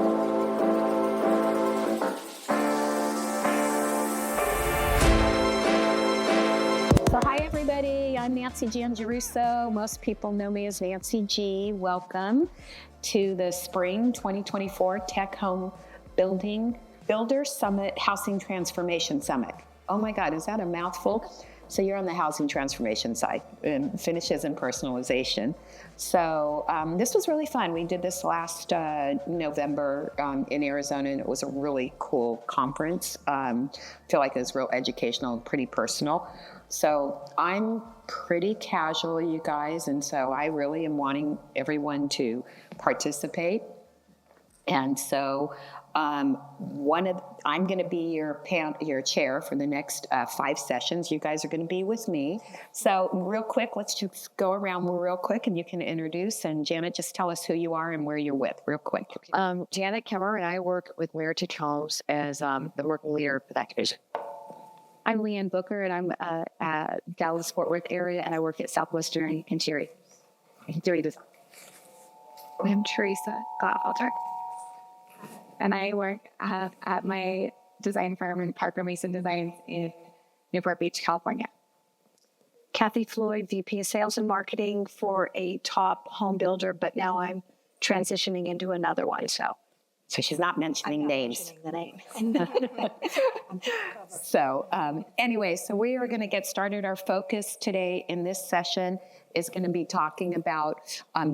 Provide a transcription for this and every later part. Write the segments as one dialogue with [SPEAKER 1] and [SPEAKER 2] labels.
[SPEAKER 1] So hi everybody, I'm Nancy Giangiarusso. Most people know me as Nancy G. Welcome to the Spring 2024 Tech Home Builder Summit Housing Transformation Summit. Oh my God, is that a mouthful? So you're on the housing transformation side, and finishes and personalization. So this was really fun. We did this last November in Arizona, and it was a really cool conference. Feel like it was real educational and pretty personal. So I'm pretty casual, you guys, and so I really am wanting everyone to participate. And so I'm going to be your chair for the next 5 sessions. You guys are going to be with me. So real quick, let's just go around real quick, and you can introduce. And Janet, just tell us who you are and where you're with, real quick.
[SPEAKER 2] Janet Kemmer, and I work with Meritage Homes as the working leader for that division.
[SPEAKER 3] I'm Leanne Booker, and I'm at Dallas-Fort Worth area, and I work at Southwestern Interior Design.
[SPEAKER 4] I'm Teresa Gladfelter, and I work at my design firm in Parker Mason Designs in Newport Beach, California.
[SPEAKER 3] Kathy Floyd, VP of Sales and Marketing for a top home builder, but now I'm transitioning into another one, so
[SPEAKER 1] she's not mentioning names.
[SPEAKER 3] The name.
[SPEAKER 1] So anyway, so we are going to get started. Our focus today in this session is going to be talking about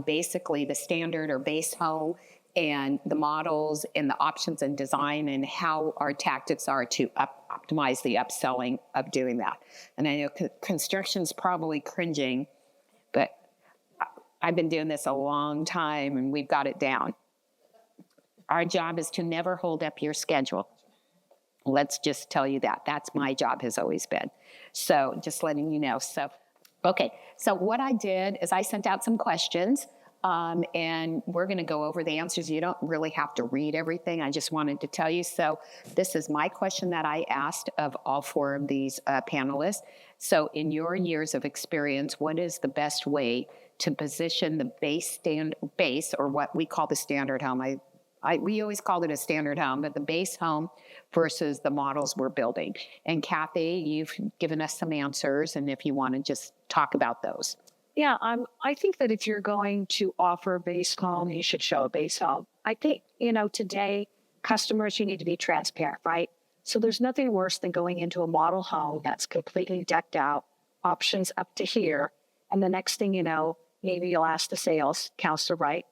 [SPEAKER 1] basically the standard or base home and the models and the options and design and how our tactics are to optimize the upselling of doing that. And I know construction's probably cringing, but I've been doing this a long time and we've got it down. Our job is to never hold up your schedule. Let's just tell you that. That's my job, has always been. So just letting you know. So, okay. So what I did is I sent out some questions, and we're going to go over the answers. You don't really have to read everything. I just wanted to tell you. So this is my question that I asked of all 4 of these panelists. So in your years of experience, what is the best way to position the base, or what we call the standard home? We always called it a standard home, but the base home versus the models we're building. And Kathy, you've given us some answers, and if you want to just talk about those.
[SPEAKER 3] Yeah, I think that if you're going to offer a base home, you should show a base home. I think, today, customers, you need to be transparent, right? So there's nothing worse than going into a model home that's completely decked out, options up to here, and the next thing you know, maybe you'll ask the sales counselor, right?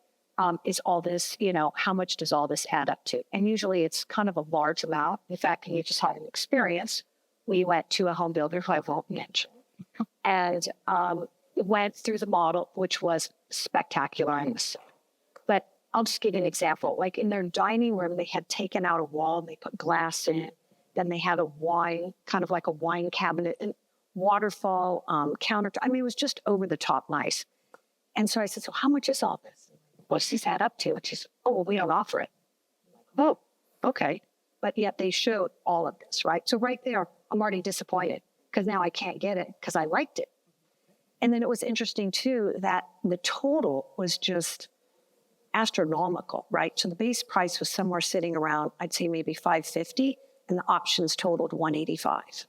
[SPEAKER 3] Is all this, how much does all this add up to? And usually it's kind of a large amount. In fact, you just had an experience. We went to a home builder who I won't mention, and went through the model, which was spectacular. But I'll just give you an example. Like in their dining room, they had taken out a wall and they put glass in. Then they had a wine, kind of like a wine cabinet and waterfall countertop. I mean, it was just over the top nice. And so I said, so how much is all this? What's this add up to? And she said, oh, well, we don't offer it. Oh, okay. But yet they showed all of this, right? So right there, I'm already disappointed because now I can't get it because I liked it. And then it was interesting, too, that the total was just astronomical, right? So the base price was somewhere sitting around, I'd say maybe $550, and the options totaled $185.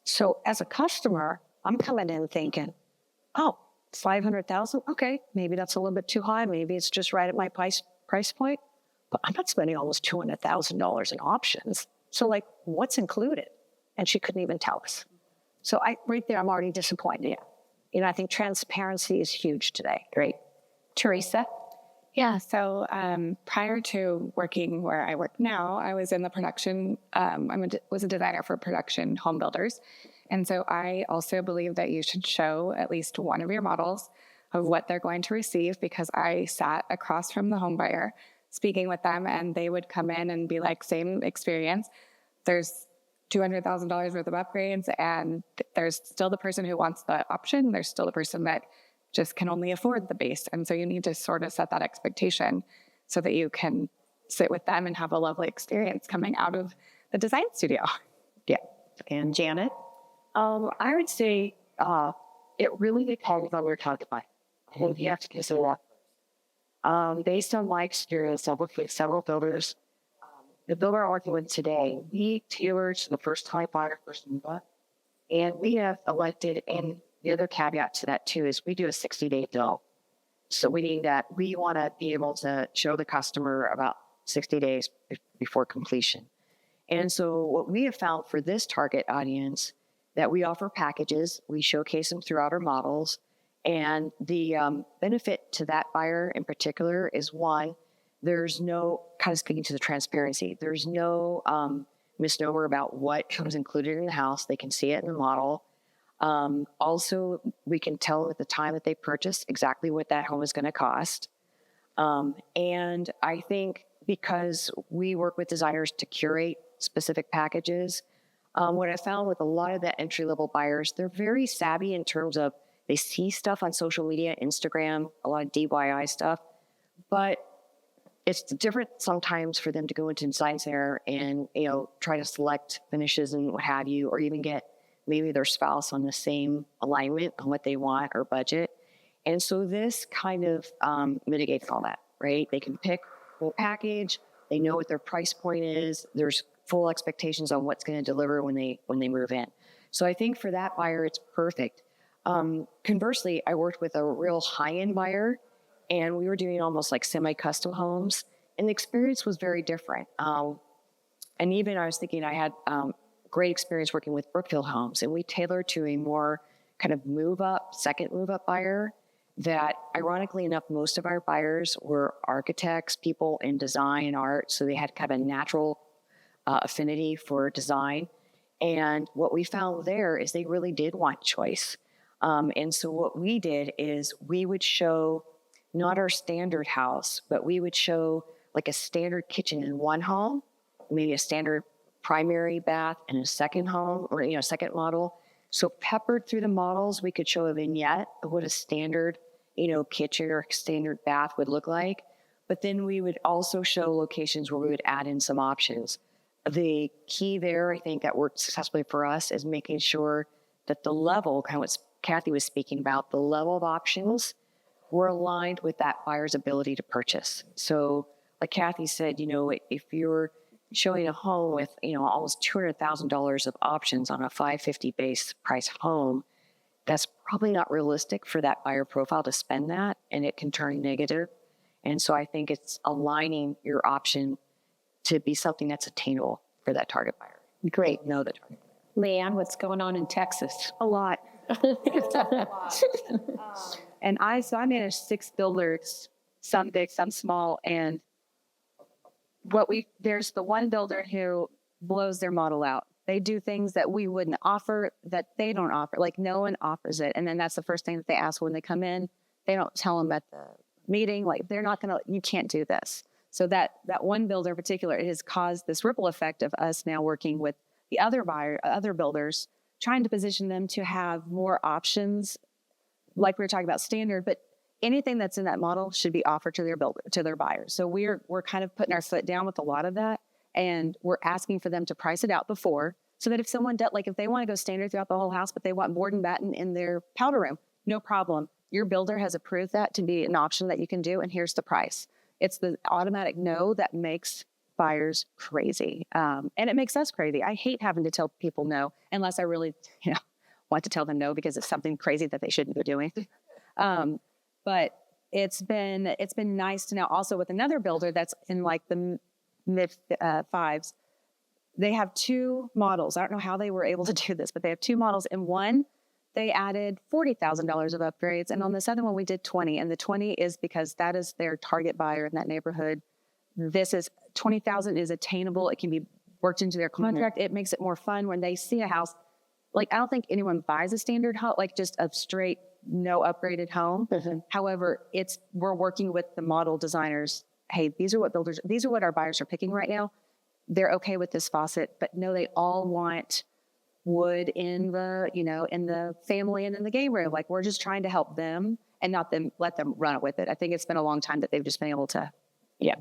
[SPEAKER 3] So as a customer, I'm coming in thinking, oh, 500,000. Okay, maybe that's a little bit too high. Maybe it's just right at my price point. But I'm not spending almost $200,000 in options. So, like, what's included? And she couldn't even tell us. So right there, I'm already disappointed. I think transparency is huge today.
[SPEAKER 1] Great, Teresa.
[SPEAKER 4] Yeah. So prior to working where I work now, I was in the production. Was a designer for production home builders. And so I also believe that you should show at least one of your models of what they're going to receive, because I sat across from the home buyer speaking with them, and they would come in and be like, same experience. There's $200,000 worth of upgrades, and there's still the person who wants the option. There's still the person that just can only afford the base. And so you need to sort of set that expectation so that you can sit with them and have a lovely experience coming out of the design studio.
[SPEAKER 1] Yeah. And Janet?
[SPEAKER 2] I would say it really depends on what we're talking about. And you have to consider that. Based on my experience, I've worked with several builders. The builder I'm working with today, we tailor to the first-time buyer, first mover, and we have elected, and the other caveat to that too is we do a 60-day bill. So we want to be able to show the customer about 60 days before completion. And so what we have found for this target audience, that we offer packages, we showcase them throughout our models. And the benefit to that buyer in particular is one, there's no, kind of speaking to the transparency, there's no misnomer about what comes included in the house. They can see it in the model. Also, we can tell at the time that they purchase exactly what that home is going to cost. And I think because we work with designers to curate specific packages, what I found with a lot of the entry-level buyers, they're very savvy in terms of they see stuff on social media, Instagram, a lot of DIY stuff, but it's different sometimes for them to go into design center and, try to select finishes and what have you, or even get maybe their spouse on the same alignment on what they want or budget. And so this kind of mitigates all that, right? They can pick a package. They know what their price point is. There's full expectations on what's going to deliver when they move in. So I think for that buyer, it's perfect. Conversely, I worked with a real high-end buyer, and we were doing almost like semi-custom homes, and the experience was very different. And even I was thinking I had great experience working with Brookfield Homes, and we tailored to a more kind of second move-up buyer that, ironically enough, most of our buyers were architects, people in design and art, so they had kind of a natural affinity for design. And what we found there is they really did want choice. And so what we did is we would show not our standard house, but we would show like a standard kitchen in one home, maybe a standard primary bath in a second home or, second model. So peppered through the models, we could show a vignette of what a standard, kitchen or standard bath would look like. But then we would also show locations where we would add in some options. The key there, I think, that worked successfully for us is making sure that the level, kind of what Kathy was speaking about, the level of options were aligned with that buyer's ability to purchase. So like Kathy said, if you're showing a home with, almost $200,000 of options on a $550 base price home, that's probably not realistic for that buyer profile to spend that, and it can turn negative. And so I think it's aligning your option to be something that's attainable for that target buyer.
[SPEAKER 1] Great.
[SPEAKER 2] Know the target buyer.
[SPEAKER 1] Leanne, what's going on in Texas?
[SPEAKER 3] A lot. And I manage 6 builders, some big, some small. And there's the one builder who blows their model out. They do things that we wouldn't offer, that they don't offer. Like no one offers it. And then that's the first thing that they ask when they come in. They don't tell them at the meeting, like they're not going to, you can't do this. So that one builder in particular, it has caused this ripple effect of us now working with the other builders, trying to position them to have more options, like we were talking about standard, but anything that's in that model should be offered to their buyers. So we're kind of putting our foot down with a lot of that, and we're asking for them to price it out before, so that if someone if they want to go standard throughout the whole house, but they want board and batten in their powder room, no problem. Your builder has approved that to be an option that you can do, and here's the price. It's the automatic no that makes buyers crazy. And it makes us crazy. I hate having to tell people no, unless I really, want to tell them no because it's something crazy that they shouldn't be doing. But it's been nice to now also with another builder that's in like the mid fives. They have 2 models. I don't know how they were able to do this, but they have 2 models. In one, they added $40,000 of upgrades. And on this other one, we did 20. And the 20 is because that is their target buyer in that neighborhood. This is 20,000 is attainable. It can be worked into their contract. Mm-hmm. It makes it more fun when they see a house. Like, I don't think anyone buys a standard home, like just a straight, no upgraded home. Mm-hmm. However, we're working with the model designers. Hey, these are what our buyers are picking right now. They're okay with this faucet, but no, they all want wood in the family and in the game room. Like, we're just trying to help them and not let them run it with it. I think it's been a long time that they've just been able to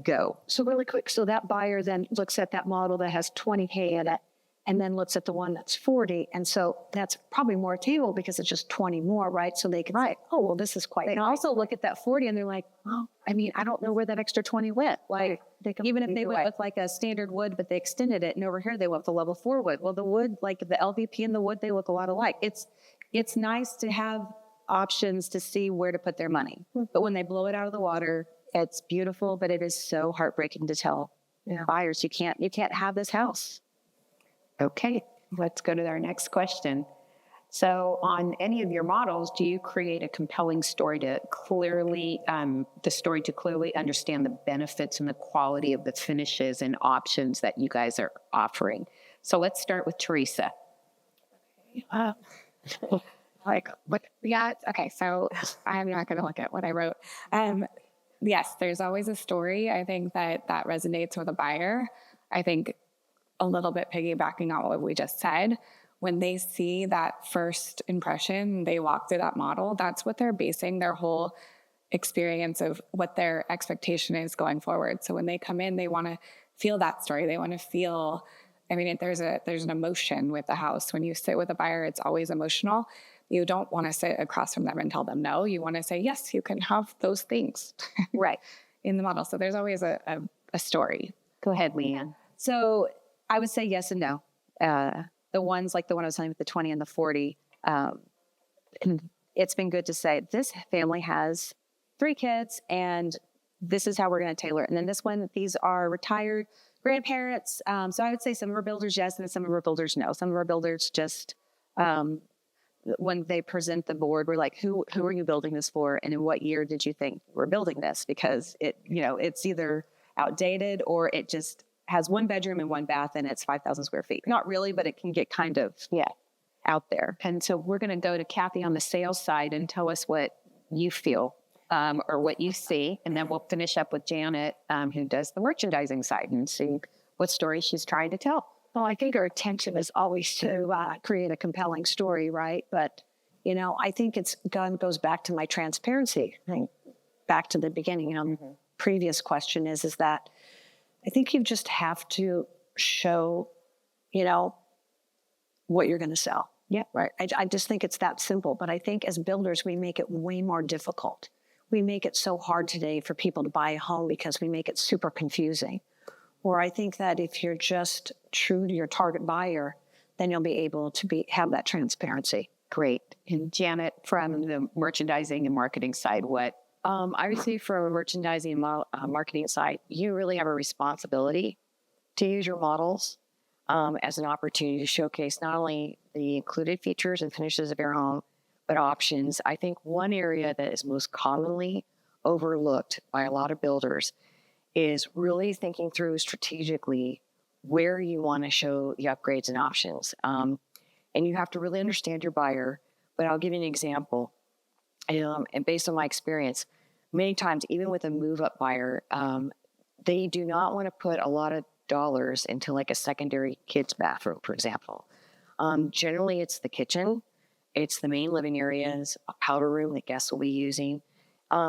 [SPEAKER 3] go. So really quick, so that buyer then looks at that model that has 20K in it, and then looks at the one that's 40. And so that's probably more attainable because it's just 20 more, right? So they can say, oh, well, this is quite. They can also look at that 40 and they're like, oh, I mean, I don't know where that extra 20 went. Like, even if they went with like a standard wood, but they extended it, and over here they went with the level 4 wood. Well, the wood, like the LVP and the wood, they look a lot alike. It's nice to have options to see where to put their money. But when they blow it out of the water, it's beautiful, but it is so heartbreaking to tell buyers, you can't have this house.
[SPEAKER 1] Okay, let's go to our next question. So on any of your models, do you create a compelling story to clearly understand the benefits and the quality of the finishes and options that you guys are offering? So let's start with Teresa.
[SPEAKER 4] Okay, so I'm not going to look at what I wrote. Yes, there's always a story. I think that resonates with a buyer. I think a little bit piggybacking on what we just said, when they see that first impression, they walk through that model, that's what they're basing their whole experience of what their expectation is going forward. So when they come in, they want to feel that story. They want to feel, I mean, there's an emotion with the house. When you sit with a buyer, it's always emotional. You don't want to sit across from them and tell them no. You want to say, yes, you can have those things
[SPEAKER 3] Right.
[SPEAKER 4] in the model. So there's always a story.
[SPEAKER 1] Go ahead, Leanne.
[SPEAKER 3] So I would say yes and no. The ones like the one I was telling you with the 20 and the 40, and it's been good to say this family has 3 kids and this is how we're going to tailor it. And then this one, these are retired grandparents. So I would say some of our builders, yes, and some of our builders, no. Some of our builders just, when they present the board, we're like, who are you building this for? And in what year did you think we're building this? Because it's either outdated or it just has 1 bedroom and 1 bath and it's 5,000 square feet. Not really, but it can get kind of out there.
[SPEAKER 1] And so we're going to go to Kathy on the sales side and tell us what you feel or what you see. And then we'll finish up with Janet, who does the merchandising side, and see what story she's trying to tell.
[SPEAKER 3] Well, I think our intention is always to create a compelling story, right? But, I think goes back to my transparency thing, back to the beginning. Previous question is that I think you just have to show, what you're going to sell.
[SPEAKER 1] Yeah.
[SPEAKER 3] Right. I just think it's that simple. But I think as builders, we make it way more difficult. We make it so hard today for people to buy a home because we make it super confusing. Or I think that if you're just true to your target buyer, then you'll be able to have that transparency.
[SPEAKER 1] Great. And Janet, from the merchandising and marketing side, what?
[SPEAKER 2] I would say from a merchandising and marketing side, you really have a responsibility to use your models as an opportunity to showcase not only the included features and finishes of your home, but options. I think one area that is most commonly overlooked by a lot of builders is really thinking through strategically where you want to show the upgrades and options. And you have to really understand your buyer. But I'll give you an example. And based on my experience, many times, even with a move-up buyer, they do not want to put a lot of dollars into like a secondary kids' bathroom, for example. Generally, it's the kitchen, it's the main living areas, a powder room that guests will be using.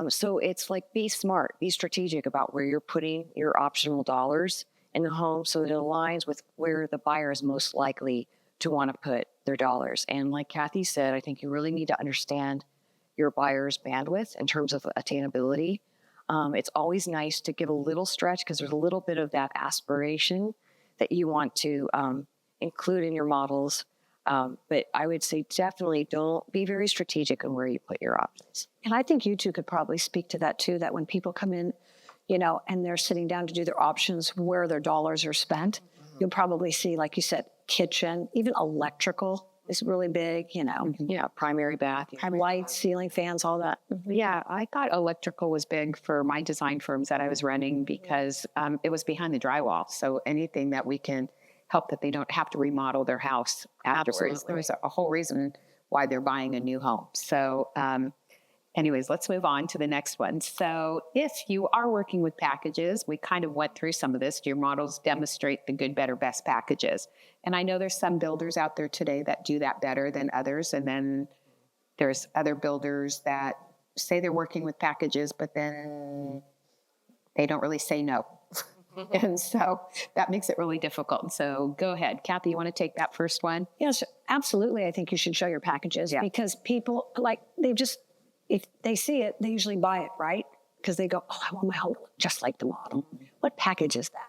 [SPEAKER 2] So it's like, be smart, be strategic about where you're putting your optional dollars in the home so that it aligns with where the buyer is most likely to want to put their dollars. And like Kathy said, I think you really need to understand your buyer's bandwidth in terms of attainability. It's always nice to give a little stretch because there's a little bit of that aspiration that you want to include in your models. But I would say definitely don't be very strategic in where you put your options.
[SPEAKER 3] And I think you two could probably speak to that too, that when people come in, and they're sitting down to do their options, where their dollars are spent, you'll probably see, like you said, kitchen, even electrical is really big,
[SPEAKER 2] Yeah, primary bath.
[SPEAKER 3] lights, ceiling fans, all that.
[SPEAKER 1] Yeah, I thought electrical was big for my design firms that I was running because it was behind the drywall. So anything that we can help that they don't have to remodel their house afterwards.
[SPEAKER 2] Absolutely.
[SPEAKER 1] There's a whole reason why they're buying a new home. So anyways, let's move on to the next one. So if you are working with packages, we kind of went through some of this. Your models demonstrate the good, better, best packages. And I know there's some builders out there today that do that better than others. And then there's other builders that say they're working with packages, but then they don't really say no. And so that makes it really difficult. So go ahead. Kathy, you want to take that first one?
[SPEAKER 3] Yes, absolutely. I think you should show your packages because people if they see it, they usually buy it, right? Because they go, oh, I want my home to look just like the model. What package is that?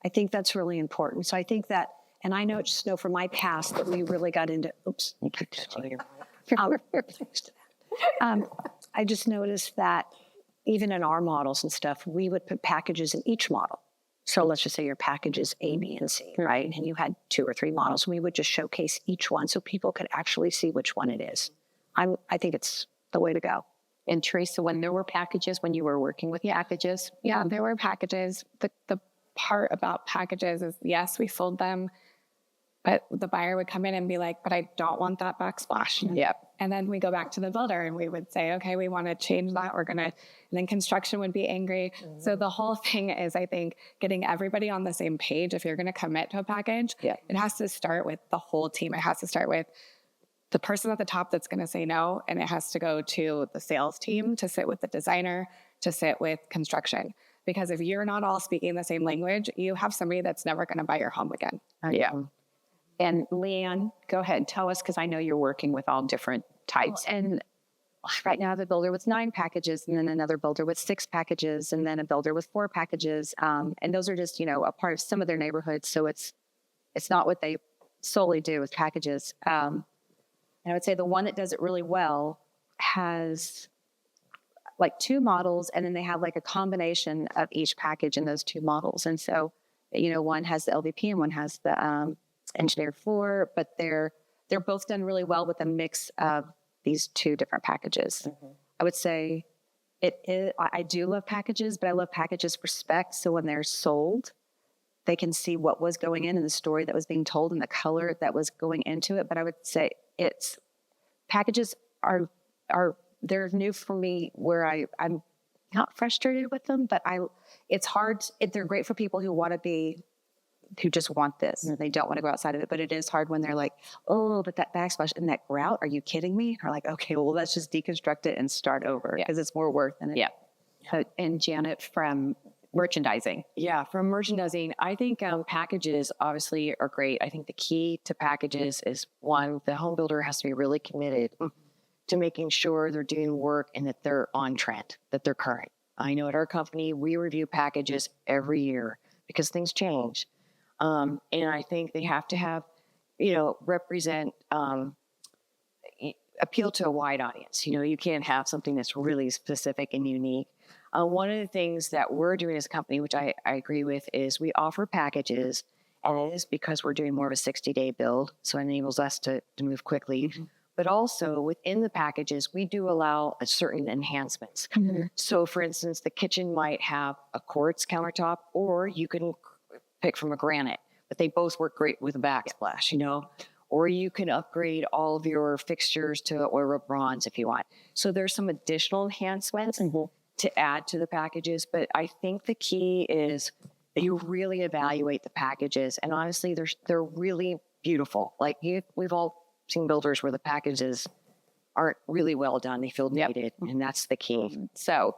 [SPEAKER 3] I think that's really important. So I think that, and I just know from my past that we really got into, oops. I just noticed that even in our models and stuff, we would put packages in each model. So let's just say your package is A, B, and C, right? And you had 2 or 3 models. We would just showcase each one so people could actually see which one it is. I think it's the way to go.
[SPEAKER 1] And Teresa, when there were packages, when you were working with packages?
[SPEAKER 4] Yeah, there were packages. The part about packages is, yes, we sold them, but the buyer would come in and be like, but I don't want that backsplash.
[SPEAKER 1] Yep.
[SPEAKER 4] And then we go back to the builder and we would say, okay, we want to change that. And then construction would be angry. So the whole thing is, I think, getting everybody on the same page. If you're going to commit to a package, it has to start with the whole team. It has to start with the person at the top that's going to say no. And it has to go to the sales team, to sit with the designer, to sit with construction. Because if you're not all speaking the same language, you have somebody that's never going to buy your home again.
[SPEAKER 1] Yeah. And Leanne, go ahead. Tell us, because I know you're working with all different types.
[SPEAKER 5] And right now I have a builder with 9 packages, and then another builder with 6 packages, and then a builder with 4 packages. And those are just, a part of some of their neighborhoods. So it's not what they solely do with packages. And I would say the one that does it really well has like 2 models, and then they have like a combination of each package in those 2 models. And so, one has the LVP and one has the engineered floor, but they're both done really well with a mix of these 2 different packages. I would say I do love packages, but I love packages for specs. So when they're sold, they can see what was going in and the story that was being told and the color that was going into it. But I would say packages are they're new for me, where I'm not frustrated with them, but it's hard. They're great for people who just want this and they don't want to go outside of it. But it is hard when they're like, oh, but that backsplash and that grout, are you kidding me? Or like, okay, well, let's just deconstruct it and start over because it's more work than it.
[SPEAKER 1] Yeah. And Janet from merchandising.
[SPEAKER 6] Yeah, from merchandising, I think packages obviously are great. I think the key to packages is, one, the home builder has to be really committed to making sure they're doing work and that they're on trend, that they're current. I know at our company, we review packages every year because things change. And I think they have to have, represent, appeal to a wide audience. You can't have something that's really specific and unique. One of the things that we're doing as a company, which I agree with, is we offer packages, and it is because we're doing more of a 60-day build, so it enables us to move quickly. But also within the packages, we do allow certain enhancements. So for instance, the kitchen might have a quartz countertop, or you can pick from a granite, but they both work great with a backsplash, or you can upgrade all of your fixtures to oil bronze if you want. So there's some additional enhancements to add to the packages, but I think the key is that you really evaluate the packages, and honestly, they're really beautiful. Like we've all seen builders where the packages aren't really well done. They feel dated, and that's the key.
[SPEAKER 1] So,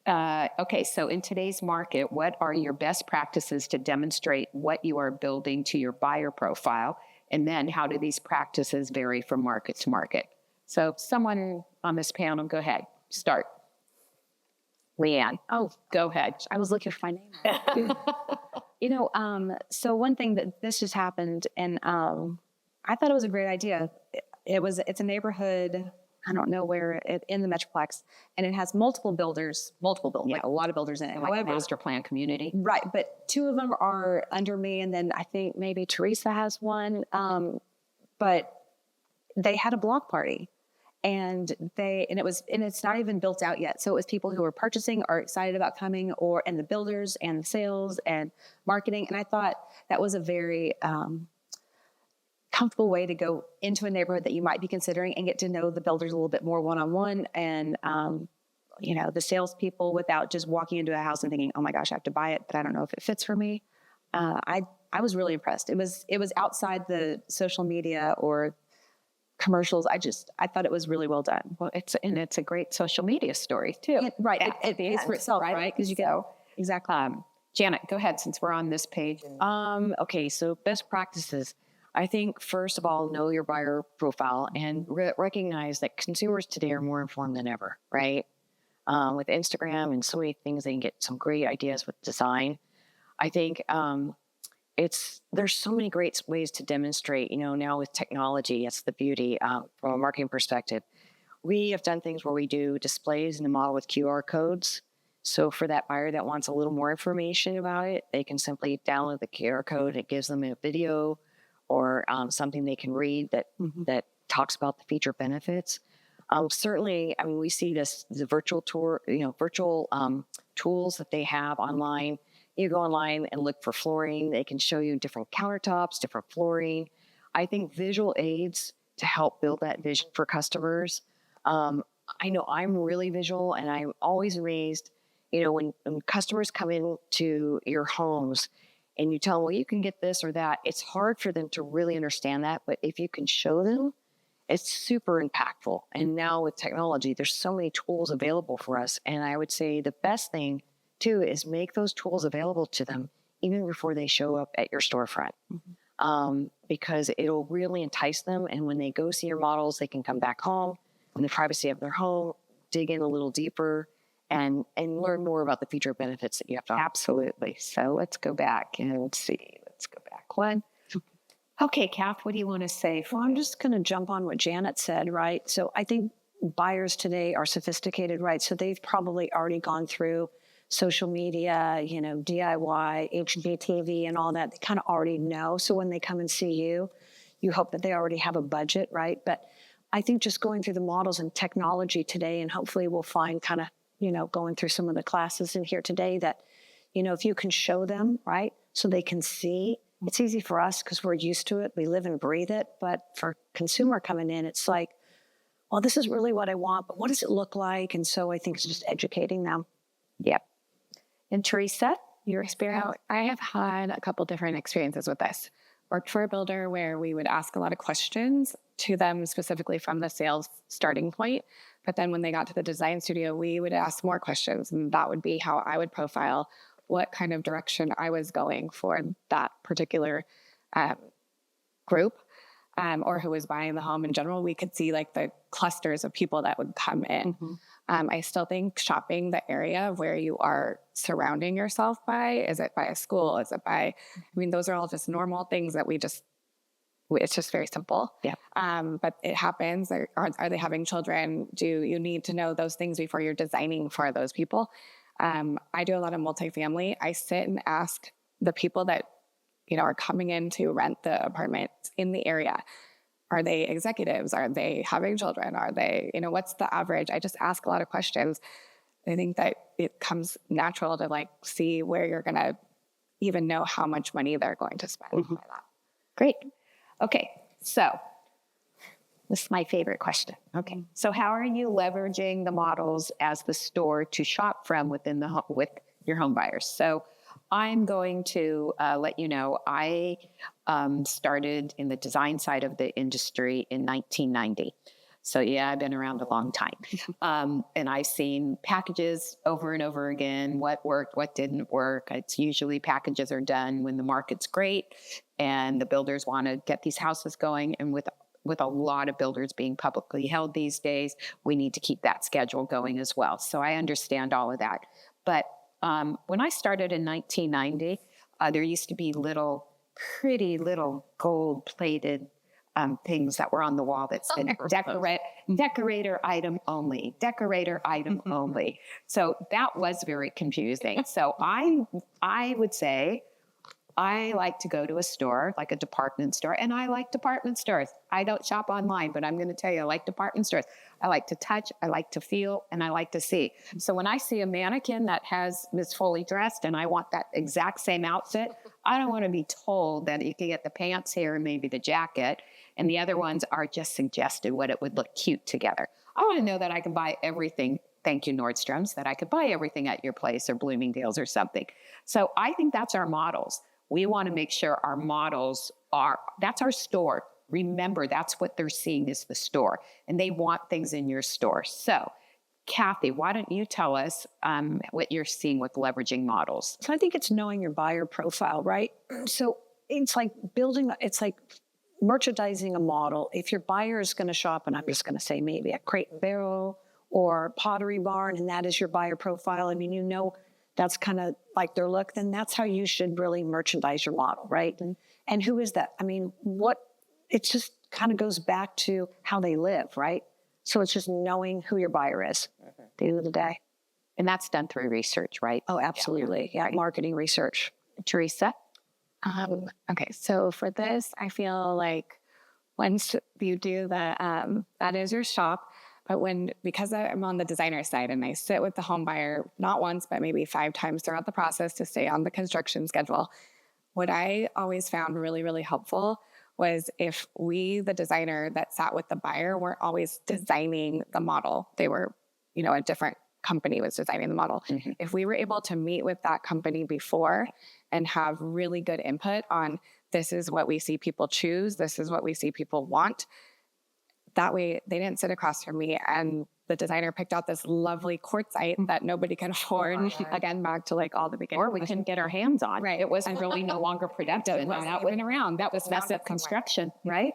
[SPEAKER 1] okay, so in today's market, what are your best practices to demonstrate what you are building to your buyer profile? And then how do these practices vary from market to market? So someone on this panel, go ahead, start. Leanne.
[SPEAKER 5] Oh,
[SPEAKER 1] go ahead.
[SPEAKER 5] I was looking for my name. So one thing that this just happened, and I thought it was a great idea. It's a neighborhood, I don't know where, in the Metroplex, and it has multiple builders, like a lot of builders in it.
[SPEAKER 1] Like
[SPEAKER 5] However,
[SPEAKER 1] master plan community.
[SPEAKER 5] right, but 2 of them are under me, and then I think maybe Teresa has one. But they had a block party, and it's not even built out yet. So it was people who were purchasing, are excited about coming, and the builders and the sales and marketing. And I thought that was a very comfortable way to go into a neighborhood that you might be considering and get to know the builders a little bit more one-on-one, and the salespeople, without just walking into a house and thinking, oh my gosh, I have to buy it, but I don't know if it fits for me. I was really impressed. It was outside the social media or commercials. I thought it was really well done.
[SPEAKER 1] Well, it's a great social media story too.
[SPEAKER 5] Right. It pays for itself, right? Because you get exactly.
[SPEAKER 1] Janet, go ahead since we're on this page.
[SPEAKER 6] Okay, so best practices. I think first of all, know your buyer profile and recognize that consumers today are more informed than ever, right? With Instagram and so many things, they can get some great ideas with design. I think there's so many great ways to demonstrate. Now with technology, that's the beauty from a marketing perspective. We have done things where we do displays in the model with QR codes. So for that buyer that wants a little more information about it, they can simply download the QR code. It gives them a video or something they can read that talks about the feature benefits. Certainly, I mean, we see the virtual tour, virtual tools that they have online. You go online and look for flooring. They can show you different countertops, different flooring. I think visual aids to help build that vision for customers. I know I'm really visual, and I'm always amazed, when customers come into your homes and you tell them, well, you can get this or that, it's hard for them to really understand that. But if you can show them, it's super impactful. And now with technology, there's so many tools available for us. And I would say the best thing too is make those tools available to them even before they show up at your storefront. Because it'll really entice them. And when they go see your models, they can come back home in the privacy of their home, dig in a little deeper, and learn more about the feature benefits that you have to offer.
[SPEAKER 1] Absolutely. So let's go back and see. Let's go back one. Okay, Kath, what do you want to say?
[SPEAKER 3] Well, I'm just going to jump on what Janet said, right? So I think buyers today are sophisticated, right? So they've probably already gone through social media, DIY, HGTV and all that. They kind of already know. So when they come and see you, you hope that they already have a budget, right? But I think just going through the models and technology today, and hopefully we'll find kind of, going through some of the classes in here today that, if you can show them, right? So they can see. It's easy for us because we're used to it. We live and breathe it. But for consumer coming in, it's like, well, this is really what I want, but what does it look like? And so I think it's just educating them.
[SPEAKER 1] Yep. And Teresa, your experience?
[SPEAKER 4] So I have had a couple different experiences with this. Worked for a builder where we would ask a lot of questions to them specifically from the sales starting point. But then when they got to the design studio, we would ask more questions. And that would be how I would profile what kind of direction I was going for that particular group or who was buying the home in general. We could see like the clusters of people that would come in. I still think shopping the area where you are surrounding yourself by, is it by a school? Is it by, those are all just normal things that it's just very simple.
[SPEAKER 1] Yeah.
[SPEAKER 4] But it happens. Are they having children? Do you need to know those things before you're designing for those people? I do a lot of multifamily. I sit and ask the people that, are coming in to rent the apartment in the area. Are they executives? Are they having children? Are they, what's the average? I just ask a lot of questions. I think that it comes natural to like see where you're going to even know how much money they're going to spend by that.
[SPEAKER 1] Great. Okay. So this is my favorite question. Okay. So how are you leveraging the models as the store to shop from with your home buyers? So I'm going to let you know, I started in the design side of the industry in 1990. So yeah, I've been around a long time. And I've seen packages over and over again, what worked, what didn't work. It's usually packages are done when the market's great and the builders want to get these houses going. And with a lot of builders being publicly held these days, we need to keep that schedule going as well. So I understand all of that. But when I started in 1990, there used to be pretty little gold-plated things that were on the wall that said decorator item only, decorator item only. So that was very confusing. So I would say I like to go to a store, like a department store, and I like department stores. I don't shop online, but I'm going to tell you, I like department stores. I like to touch, I like to feel, and I like to see. So when I see a mannequin that has Miss Fully dressed and I want that exact same outfit, I don't want to be told that you can get the pants here and maybe the jacket, and the other ones are just suggested what it would look cute together. I want to know that I can buy everything. Thank you, Nordstrom's, that I could buy everything at your place or Bloomingdale's or something. So I think that's our models. We want to make sure our models that's our store. Remember, that's what they're seeing is the store, and they want things in your store. So Kathy, why don't you tell us what you're seeing with leveraging models?
[SPEAKER 3] So I think it's knowing your buyer profile, right? So it's like it's like merchandising a model. If your buyer is going to shop, and I'm just going to say maybe at Crate and Barrel or Pottery Barn, and that is your buyer profile, I mean, you know, that's kind of like their look, then that's how you should really merchandise your model, right? And who is that? I mean, it just kind of goes back to how they live, right? So it's just knowing who your buyer is at the end of the day.
[SPEAKER 1] And that's done through research, right?
[SPEAKER 3] Oh, absolutely. Yeah, marketing research.
[SPEAKER 1] Teresa?
[SPEAKER 4] Okay, so for this, I feel like once you do the, that is your shop, but because I'm on the designer side and I sit with the home buyer, not once, but maybe 5 times throughout the process to stay on the construction schedule, what I always found really, really helpful was if we, the designer that sat with the buyer, weren't always designing the model. They were, a different company was designing the model.
[SPEAKER 1] Mm-hmm.
[SPEAKER 4] If we were able to meet with that company before and have really good input on this is what we see people choose, this is what we see people want, that way they didn't sit across from me and the designer picked out this lovely quartzite that nobody can afford. Again, back to like all the beginning.
[SPEAKER 1] Or we couldn't get our hands on.
[SPEAKER 4] Right.
[SPEAKER 1] It was really no longer productive.
[SPEAKER 4] It wasn't even around. That was
[SPEAKER 1] Mess up construction, right?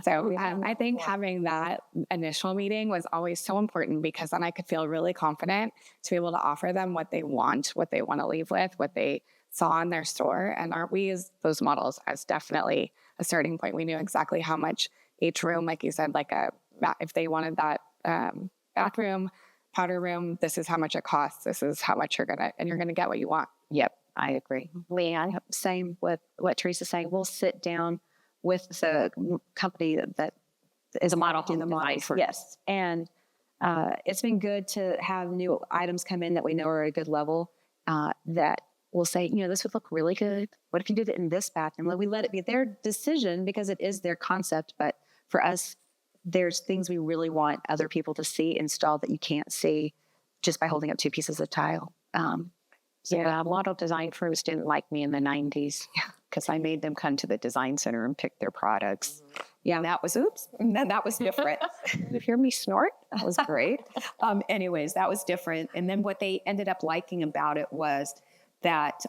[SPEAKER 4] So I think having that initial meeting was always so important because then I could feel really confident to be able to offer them what they want to leave with, what they saw in their store. And we use those models as definitely a starting point. We knew exactly how much each room, like you said, if they wanted that bathroom, powder room, this is how much it costs. This is how much you're going to get what you want.
[SPEAKER 1] Yep, I agree.
[SPEAKER 5] Leanne, same with what Teresa's saying. We'll sit down with the company that is
[SPEAKER 1] The model
[SPEAKER 5] in the
[SPEAKER 1] home
[SPEAKER 5] model.
[SPEAKER 1] design for-
[SPEAKER 5] Yes. And it's been good to have new items come in that we know are at a good level that will say, this would look really good. What if you did it in this bathroom? We let it be their decision because it is their concept. But for us, there's things we really want other people to see installed that you can't see just by holding up 2 pieces of tile.
[SPEAKER 1] Model design firms didn't like me in the 90s because I made them come to the design center and pick their products. Yeah, and that was different.
[SPEAKER 3] You hear me snort?
[SPEAKER 1] That was great. Anyways, that was different. And then what they ended up liking about it was that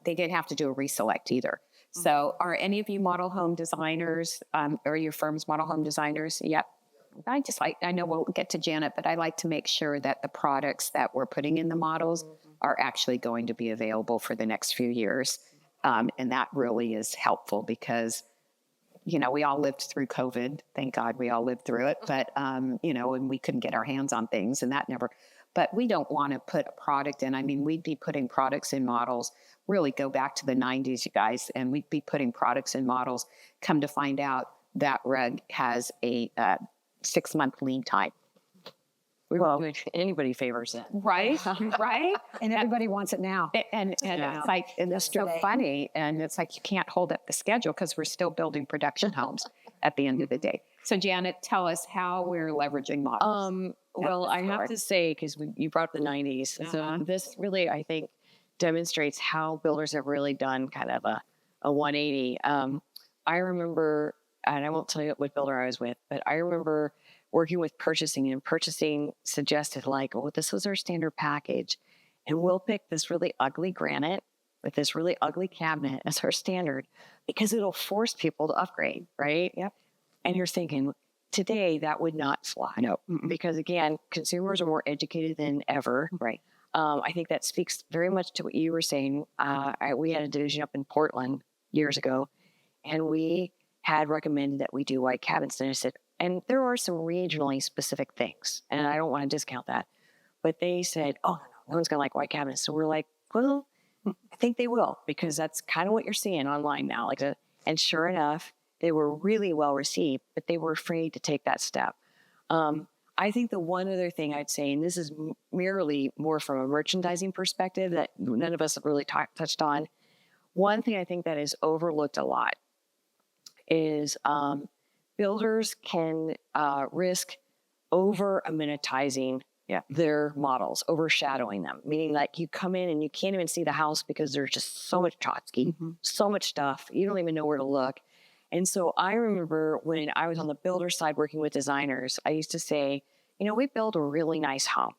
[SPEAKER 1] they didn't have to do a reselect either. So are any of you model home designers, or your firm's model home designers? Yep. I know we'll get to Janet, but I like to make sure that the products that we're putting in the models are actually going to be available for the next few years. And that really is helpful because, we all lived through COVID. Thank God we all lived through it. But, and we couldn't get our hands on things and but we don't want to put a product in. I mean, we'd be putting products in models, really go back to the 90s, you guys, and we'd be putting products in models. Come to find out that rug has a 6-month lead time.
[SPEAKER 6] Well, anybody favors it.
[SPEAKER 1] Right, right.
[SPEAKER 3] And everybody wants it now.
[SPEAKER 1] And it's like, and it's so funny. And it's like, you can't hold up the schedule because we're still building production homes at the end of the day. So Janet, tell us how we're leveraging models.
[SPEAKER 6] Well, I have to say, because you brought up the 90s. So this really, I think, demonstrates how builders have really done kind of a 180. I remember, and I won't tell you what builder I was with, but I remember working with purchasing, and purchasing suggested this was our standard package. And we'll pick this really ugly granite with this really ugly cabinet as our standard because it'll force people to upgrade, right?
[SPEAKER 5] Yep.
[SPEAKER 6] And you're thinking, today that would not fly. No, because again, consumers are more educated than ever.
[SPEAKER 5] Right.
[SPEAKER 6] I think that speaks very much to what you were saying. We had a division up in Portland years ago, and we had recommended that we do white cabinets. And I said, and there are some regionally specific things, and I don't want to discount that, but they said, oh, no one's going to like white cabinets. So we're like, well, I think they will, because that's kind of what you're seeing online now. And sure enough, they were really well received, but they were afraid to take that step. I think the one other thing I'd say, and this is merely more from a merchandising perspective that none of us have really touched on. One thing I think that is overlooked a lot is builders can risk over amenitizing their models, overshadowing them, meaning like you come in and you can't even see the house because there's just so much tchotchke, so much stuff. You don't even know where to look. And so I remember when I was on the builder side working with designers, I used to say, we build a really nice home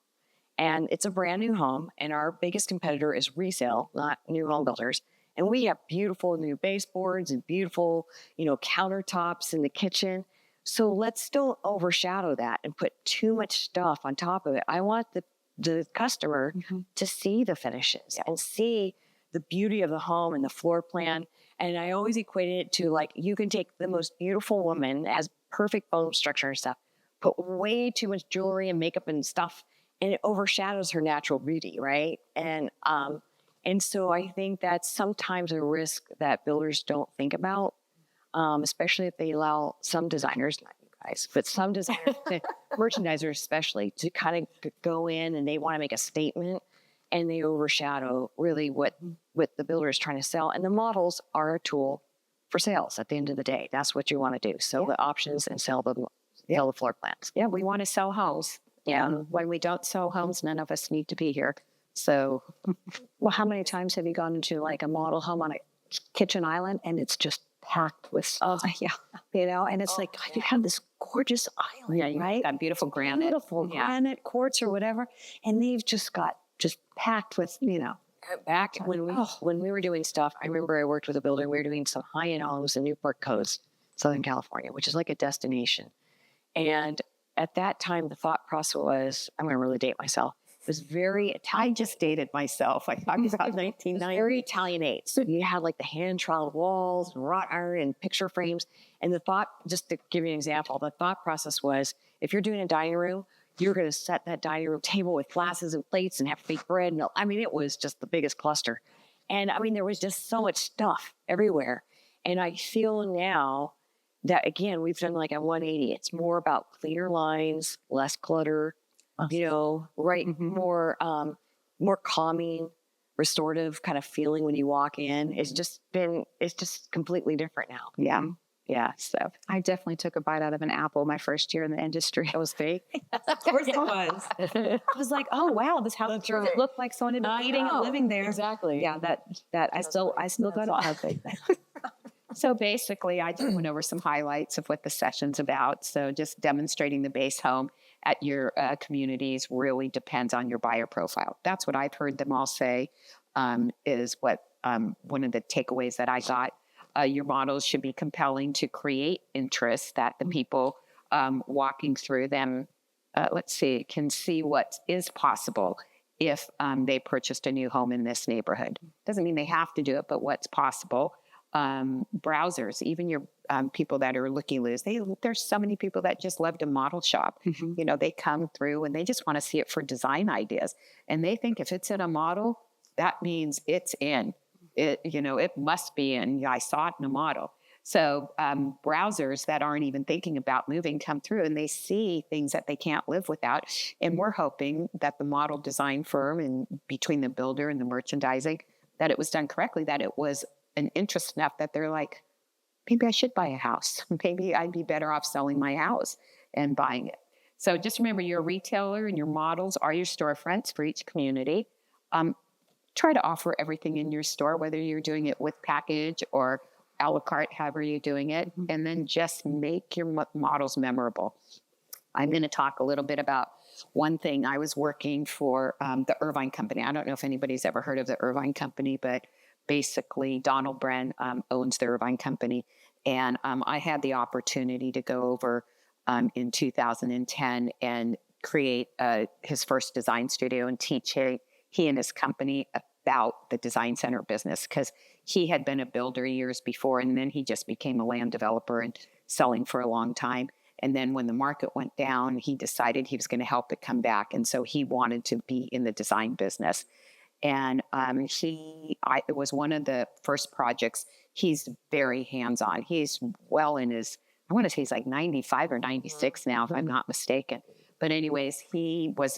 [SPEAKER 6] and it's a brand new home and our biggest competitor is resale, not new home builders. And we have beautiful new baseboards and beautiful, countertops in the kitchen. So let's still overshadow that and put too much stuff on top of it. I want the customer to see the finishes and see the beauty of the home and the floor plan. And I always equated it to like, you can take the most beautiful woman, has perfect bone structure and stuff, put way too much jewelry and makeup and stuff, and it overshadows her natural beauty, right? And so I think that's sometimes a risk that builders don't think about, especially if they allow some designers, not you guys, but some designers, merchandisers especially, to kind of go in and they want to make a statement and they overshadow really what the builder is trying to sell. And the models are a tool for sales at the end of the day. That's what you want to do. Sell the options and sell the floor plans.
[SPEAKER 1] Yeah, we want to sell homes. Yeah. When we don't sell homes, none of us need to be here. So,
[SPEAKER 3] Well, how many times have you gone into like a model home on a kitchen island and it's just packed with stuff, and it's like, God, you have this gorgeous island, right?
[SPEAKER 1] That beautiful granite.
[SPEAKER 3] Beautiful granite, quartz or whatever. And they've just got packed with,
[SPEAKER 6] Back when we were doing stuff, I remember I worked with a builder. We were doing some high-end homes in Newport Coast, Southern California, which is like a destination. And at that time, the thought process was, I'm going to really date myself. It was very Italian.
[SPEAKER 1] I just dated myself. I talked about 1990.
[SPEAKER 6] Very Italianate. So you had like the hand-troweled walls, wrought iron, and picture frames. And the thought, just to give you an example, the thought process was, if you're doing a dining room, you're going to set that dining room table with glasses and plates and have fake bread. And it was just the biggest cluster. And there was just so much stuff everywhere. And I feel now that, again, we've done like a 180. It's more about cleaner lines, less clutter, more calming, restorative kind of feeling when you walk in. It's just completely different now.
[SPEAKER 1] Yeah.
[SPEAKER 6] Yeah. So
[SPEAKER 5] I definitely took a bite out of an apple my first year in the industry.
[SPEAKER 6] it was fake.
[SPEAKER 1] Of course it was. I was like, oh, wow, this house looked like someone had been eating and living there.
[SPEAKER 6] Exactly.
[SPEAKER 5] Yeah, that I still got it.
[SPEAKER 1] So basically, I just went over some highlights of what the session's about. So just demonstrating the base home at your communities really depends on your buyer profile. That's what I've heard them all say, is what one of the takeaways that I got. Your models should be compelling to create interest that the people walking through them, can see what is possible if they purchased a new home in this neighborhood. Doesn't mean they have to do it, but what's possible. Browsers, even your people that are looky-loos, there's so many people that just love to model shop. They come through and they just want to see it for design ideas. And they think if it's in a model, that means it's in. It must be in. I saw it in a model. So browsers that aren't even thinking about moving come through and they see things that they can't live without. And we're hoping that the model design firm and between the builder and the merchandising, that it was done correctly, that it was an interest enough that they're like, maybe I should buy a house. Maybe I'd be better off selling my house and buying it. So just remember, you're a retailer and your models are your storefronts for each community. Try to offer everything in your store, whether you're doing it with package or a la carte, however you're doing it, and then just make your models memorable. I'm going to talk a little bit about one thing. I was working for the Irvine Company. I don't know if anybody's ever heard of the Irvine Company, but basically Donald Bren owns the Irvine Company. And I had the opportunity to go over in 2010 and create his first design studio and teach he and his company about the design center business, because he had been a builder years before and then he just became a land developer and selling for a long time. And then when the market went down, he decided he was going to help it come back. And so he wanted to be in the design business. And it was one of the first projects. He's very hands-on. He's well in his, I want to say he's like 95 or 96 now, if I'm not mistaken. But anyways,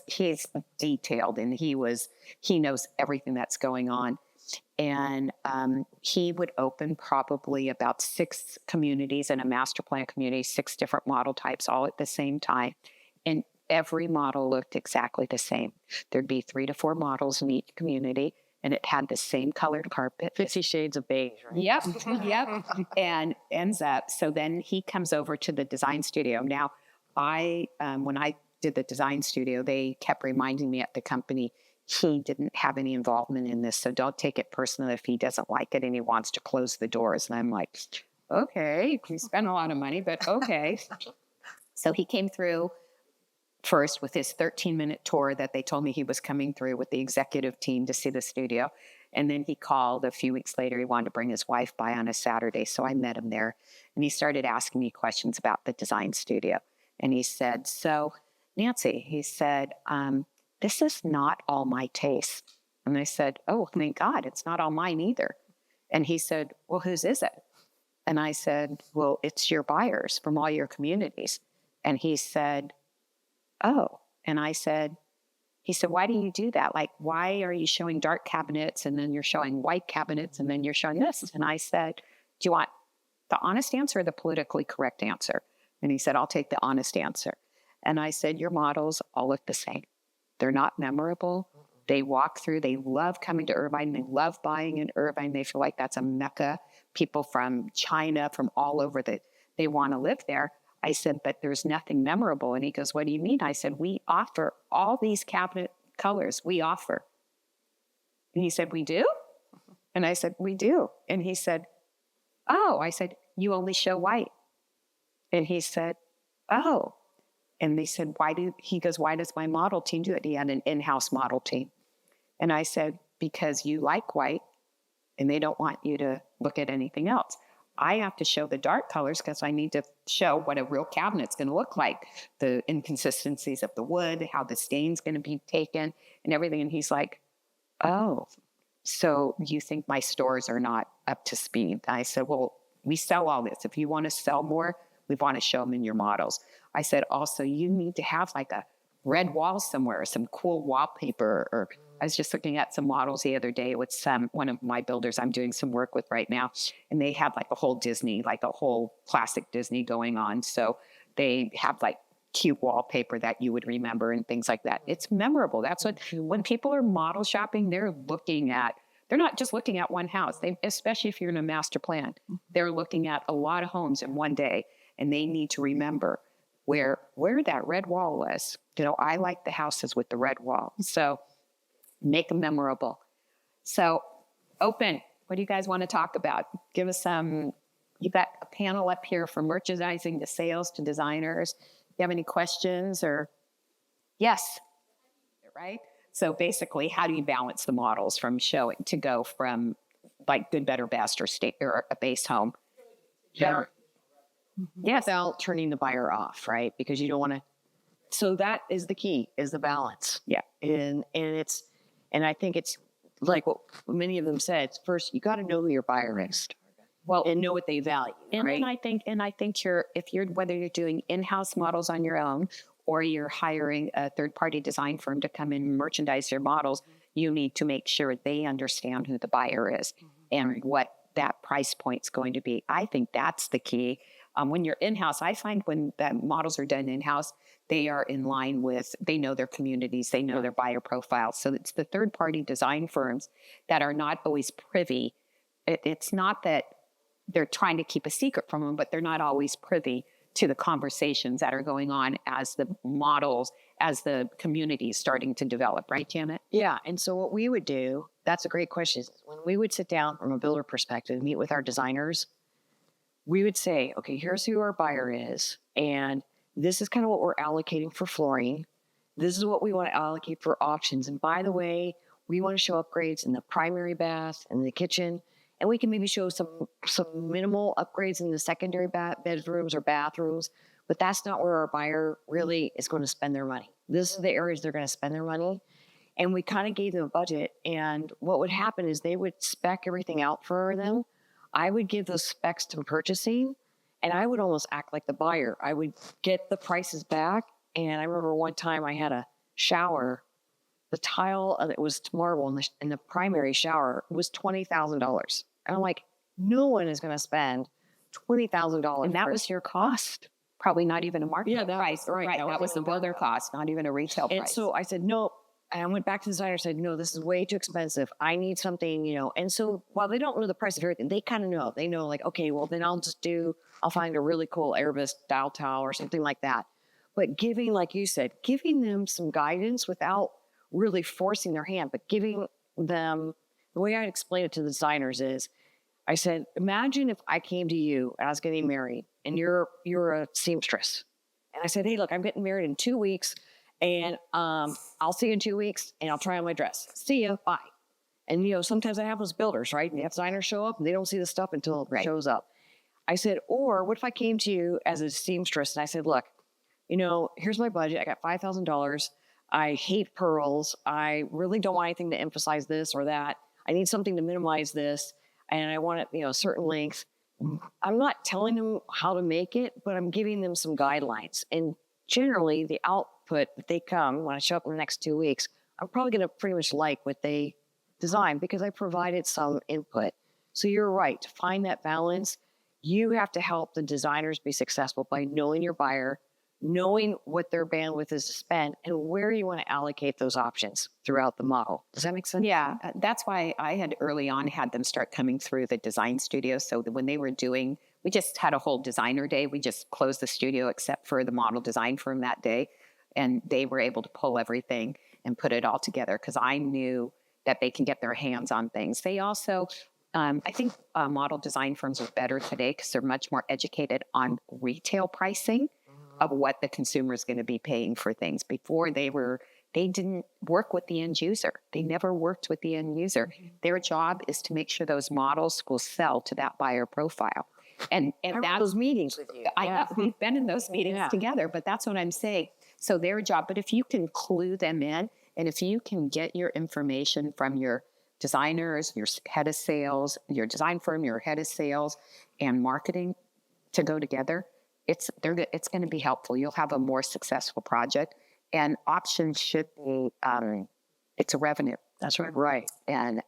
[SPEAKER 1] he's detailed and he knows everything that's going on. And he would open probably about 6 communities in a master plan community, 6 different model types all at the same time. And every model looked exactly the same. There'd be 3 to 4 models in each community and it had the same colored carpet.
[SPEAKER 6] 50 shades of beige, right?
[SPEAKER 1] Yep. And ends up, so then he comes over to the design studio. Now, when I did the design studio, they kept reminding me at the company, he didn't have any involvement in this. So don't take it personally if he doesn't like it and he wants to close the doors. And I'm like, okay, we spent a lot of money, but okay. So he came through first with his 13-minute tour that they told me he was coming through with the executive team to see the studio. And then he called a few weeks later. He wanted to bring his wife by on a Saturday. So I met him there and he started asking me questions about the design studio. And he said, so Nancy, he said, this is not all my taste. And I said, oh, thank God, it's not all mine either. And he said, well, whose is it? And I said, well, it's your buyers from all your communities. And he said, oh. And I said, he said, why do you do that? Like, why are you showing dark cabinets and then you're showing white cabinets and then you're showing this? And I said, do you want the honest answer or the politically correct answer? And he said, I'll take the honest answer. And I said, your models all look the same. They're not memorable. They walk through, they love coming to Irvine. They love buying in Irvine. They feel like that's a mecca. People from China, from all over, they want to live there. I said, but there's nothing memorable. And he goes, what do you mean? I said, we offer all these cabinet colors. We offer. And he said, we do? And I said, we do. And he said, oh. I said, you only show white. And he said, oh. And they said, he goes, why does my model team do it? He had an in-house model team. And I said, because you like white and they don't want you to look at anything else. I have to show the dark colors because I need to show what a real cabinet's going to look like, the inconsistencies of the wood, how the stain's going to be taken and everything. And he's like, oh, so you think my stores are not up to speed? I said, well, we sell all this. If you want to sell more, we want to show them in your models. I said, also, you need to have like a red wall somewhere, or some cool wallpaper. Or I was just looking at some models the other day with one of my builders I'm doing some work with right now. And they have like a whole Disney, like a whole classic Disney going on. So they have like cute wallpaper that you would remember and things like that. It's memorable. That's what, when people are model shopping, they're not just looking at one house. Especially if you're in a master plan, they're looking at a lot of homes in one day. And they need to remember where that red wall was. I like the houses with the red wall. So make them memorable. So open. What do you guys want to talk about? Give us some. You got a panel up here from merchandising to sales to designers. Do you have any questions or? Yes. Right? So basically, how do you balance the models from showing to go from like good, better, best or a base home?
[SPEAKER 6] Yeah.
[SPEAKER 1] Yes.
[SPEAKER 6] Without turning the buyer off, right? Because you don't want to. So that is the key, is the balance.
[SPEAKER 1] Yeah.
[SPEAKER 6] And I think it's like what many of them said. It's first, you got to know who your buyer is. Well, and know what they value.
[SPEAKER 1] And
[SPEAKER 6] right?
[SPEAKER 1] I think whether you're doing in-house models on your own or you're hiring a third-party design firm to come in and merchandise your models, you need to make sure they understand who the buyer is and what that price point's going to be. I think that's the key. When you're in-house, I find when the models are done in-house, they are in line with, they know their communities, they know their buyer profiles. So it's the third-party design firms that are not always privy. It's not that they're trying to keep a secret from them, but they're not always privy to the conversations that are going on as the models, as the community is starting to develop. Right, Janet?
[SPEAKER 6] Yeah. And so what we would do, that's a great question. When we would sit down from a builder perspective, meet with our designers, we would say, okay, here's who our buyer is. And this is kind of what we're allocating for flooring. This is what we want to allocate for options. And by the way, we want to show upgrades in the primary bath and the kitchen. And we can maybe show some minimal upgrades in the secondary bedrooms or bathrooms. But that's not where our buyer really is going to spend their money. This is the areas they're going to spend their money. And we kind of gave them a budget. And what would happen is they would spec everything out for them. I would give those specs to purchasing, and I would almost act like the buyer. I would get the prices back. And I remember one time I had a shower. The tile that was marble in the primary shower was $20,000. And I'm like, no one is going to spend $20,000.
[SPEAKER 1] And that was your cost. Probably not even a market price.
[SPEAKER 6] Right.
[SPEAKER 1] That was the builder cost, not even a retail price.
[SPEAKER 6] And so I said, no. And I went back to the designer and said, no, this is way too expensive. I need something, And so while they don't know the price of everything, they kind of know. They know like, okay, well, then I'll find a really cool Arabic style towel or something like that. but giving, like you said, giving them some guidance without really forcing their hand, but giving them, the way I explain it to the designers is, I said, imagine if I came to you and I was getting married and you're a seamstress. And I said, hey, look, I'm getting married in 2 weeks and I'll see you in 2 weeks and I'll try on my dress. See ya, bye. And, sometimes that happens with builders, right? And the designers show up and they don't see the stuff until it shows up. I said, or what if I came to you as a seamstress and I said, look, here's my budget. I got $5,000. I hate pearls. I really don't want anything to emphasize this or that. I need something to minimize this. And I want it, a certain length. I'm not telling them how to make it, but I'm giving them some guidelines. And generally, the output that they come when I show up in the next 2 weeks, I'm probably going to pretty much like what they design because I provided some input. So you're right. To find that balance, you have to help the designers be successful by knowing your buyer, knowing what their bandwidth is to spend, and where you want to allocate those options throughout the model. Does that make sense?
[SPEAKER 1] Yeah, that's why I had early on had them start coming through the design studio. So that when they were doing, we just had a whole designer day. We just closed the studio except for the model design firm that day. And they were able to pull everything and put it all together because I knew that they can get their hands on things. They also, I think model design firms are better today because they're much more educated on retail pricing of what the consumer is going to be paying for things. Before they didn't work with the end user. They never worked with the end user. Their job is to make sure those models will sell to that buyer profile. And that's
[SPEAKER 6] those meetings with you.
[SPEAKER 1] we've been in those meetings together, but that's what I'm saying. So their job, but if you can clue them in, and if you can get your information from your designers, your head of sales, your design firm, your head of sales, and marketing to go together, it's going to be helpful. You'll have a more successful project, and options should be it's a revenue.
[SPEAKER 6] That's right. Right.
[SPEAKER 1] And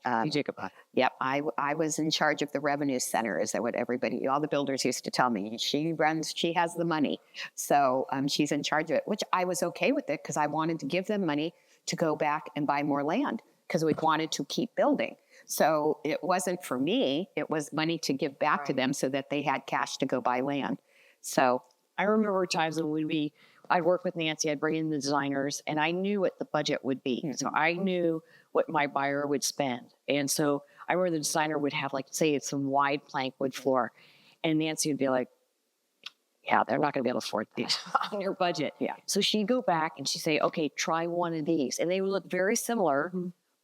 [SPEAKER 1] yep, I was in charge of the revenue center. Is that what all the builders used to tell me? She has the money, so she's in charge of it. Which I was okay with it because I wanted to give them money to go back and buy more land because we wanted to keep building. So it wasn't for me; it was money to give back to them so that they had cash to go buy land. So
[SPEAKER 6] I remember times when I'd work with Nancy, I'd bring in the designers, and I knew what the budget would be. Mm-hmm. So I knew what my buyer would spend. And so I remember the designer would have, say it's some wide plank wood floor. And Nancy would be like, yeah, they're not going to be able to afford these on your budget. Yeah. So she'd go back and she'd say, okay, try one of these. And they would look very similar,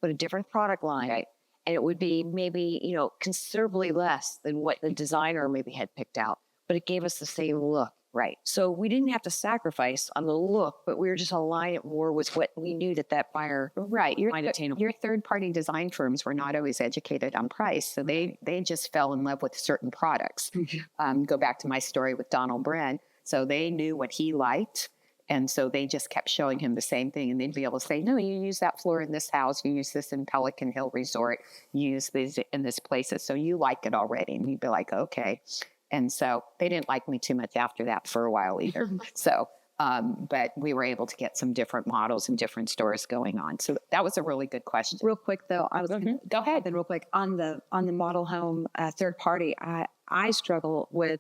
[SPEAKER 6] but a different product line. Right. And it would be maybe, considerably less than what the designer maybe had picked out. But it gave us the same look. Right. So we didn't have to sacrifice on the look, but we were just aligning it more with what we knew that buyer might attain.
[SPEAKER 1] Your third-party design firms were not always educated on price, so they just fell in love with certain products. Go back to my story with Donald Bren. So they knew what he liked, and so they just kept showing him the same thing, and they'd be able to say, no, you use that floor in this house, you use this in Pelican Hill Resort, you use this in this place, so you like it already. And he'd be like, okay. And so they didn't like me too much after that for a while either. So, but we were able to get some different models and different stores going on. So that was a really good question.
[SPEAKER 3] Real quick though,
[SPEAKER 1] Go ahead.
[SPEAKER 3] Then real quick on the model home third party, I struggle with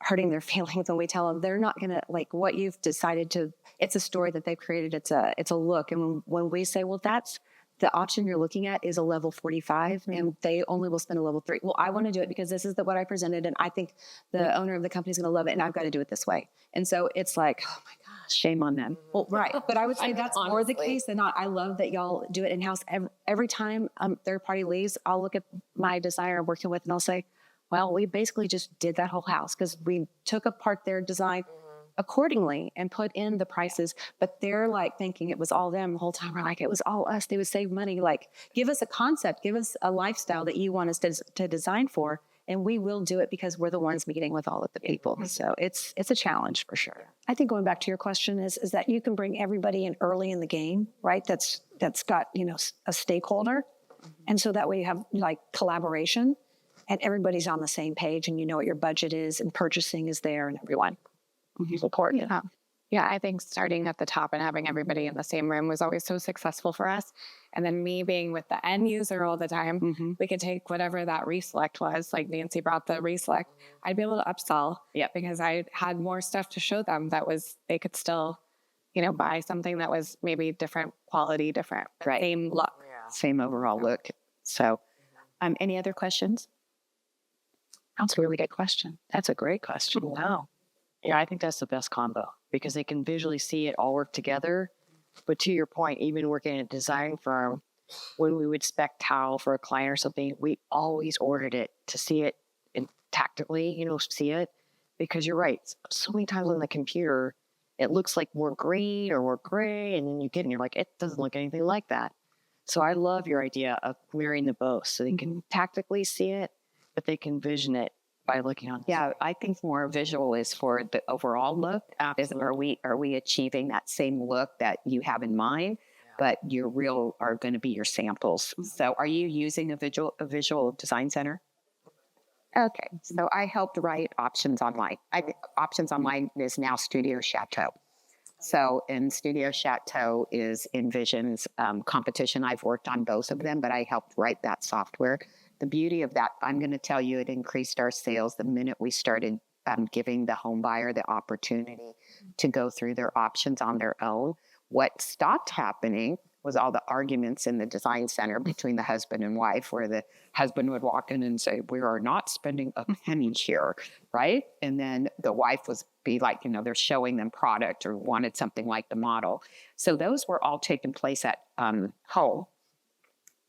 [SPEAKER 3] hurting their feelings when we tell them they're not going to what you've decided to. It's a story that they've created. It's a look, and when we say, well, that's the option you're looking at is a level 45 and they only will spend a level 3. Well, I want to do it because this is what I presented and I think the owner of the company is going to love it and I've got to do it this way. And so it's like, oh my gosh, shame on them. Well, right. But I would say that's more the case than not. I love that y'all do it in-house. Every time third party leaves, I'll look at my designer I'm working with and I'll say, well, we basically just did that whole house because we took apart their design accordingly and put in the prices, but they're thinking it was all them the whole time. We're like, it was all us. They would save money. Give us a concept, give us a lifestyle that you want us to design for, and we will do it because we're the ones meeting with all of the people. So it's a challenge for sure.
[SPEAKER 7] I think going back to your question is that you can bring everybody in early in the game, right? That's got, a stakeholder. And so that way you have collaboration and everybody's on the same page and you know what your budget is and purchasing is there and everyone. It's important.
[SPEAKER 3] Yeah.
[SPEAKER 4] Yeah, I think starting at the top and having everybody in the same room was always so successful for us. And then me being with the end user all the time, we could take whatever that reselect was, like Nancy brought the reselect, I'd be able to upsell because I had more stuff to show them that was, they could still, buy something that was maybe different quality, different, same look.
[SPEAKER 1] Same overall look. So, any other questions?
[SPEAKER 2] That's a really good question. That's a great question. Wow.
[SPEAKER 6] Yeah, I think that's the best combo because they can visually see it all work together. But to your point, even working at a design firm, when we would spec tile for a client or something, we always ordered it to see it and tactically, see it. Because you're right. So many times on the computer, it looks like more green or more gray. And then you get in, you're like, it doesn't look anything like that. So I love your idea of marrying the both so they can tactically see it, but they can vision it by looking on.
[SPEAKER 1] Yeah, I think more visual is for the overall look. Are we achieving that same look that you have in mind? But your real are going to be your samples. So, are you using a visual design center? Okay, so I helped write Options Online. Options Online is now Studio Chateau. So, in Studio Chateau is Envision's competition. I've worked on both of them, but I helped write that software. The beauty of that, I'm going to tell you, it increased our sales the minute we started giving the home buyer the opportunity to go through their options on their own. What stopped happening was all the arguments in the design center between the husband and wife, where the husband would walk in and say, "We are not spending a penny here," right? And then the wife was be like, they're showing them product or wanted something like the model. So those were all taking place at home.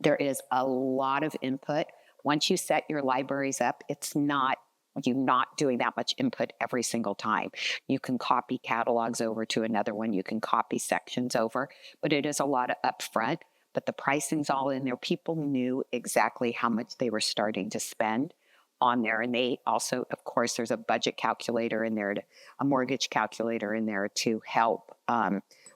[SPEAKER 1] There is a lot of input. Once you set your libraries up, you're not doing that much input every single time. You can copy catalogs over to another one. You can copy sections over, but it is a lot of upfront. But the pricing's all in there. People knew exactly how much they were starting to spend on there. And they also, of course, there's a budget calculator in there, a mortgage calculator in there to help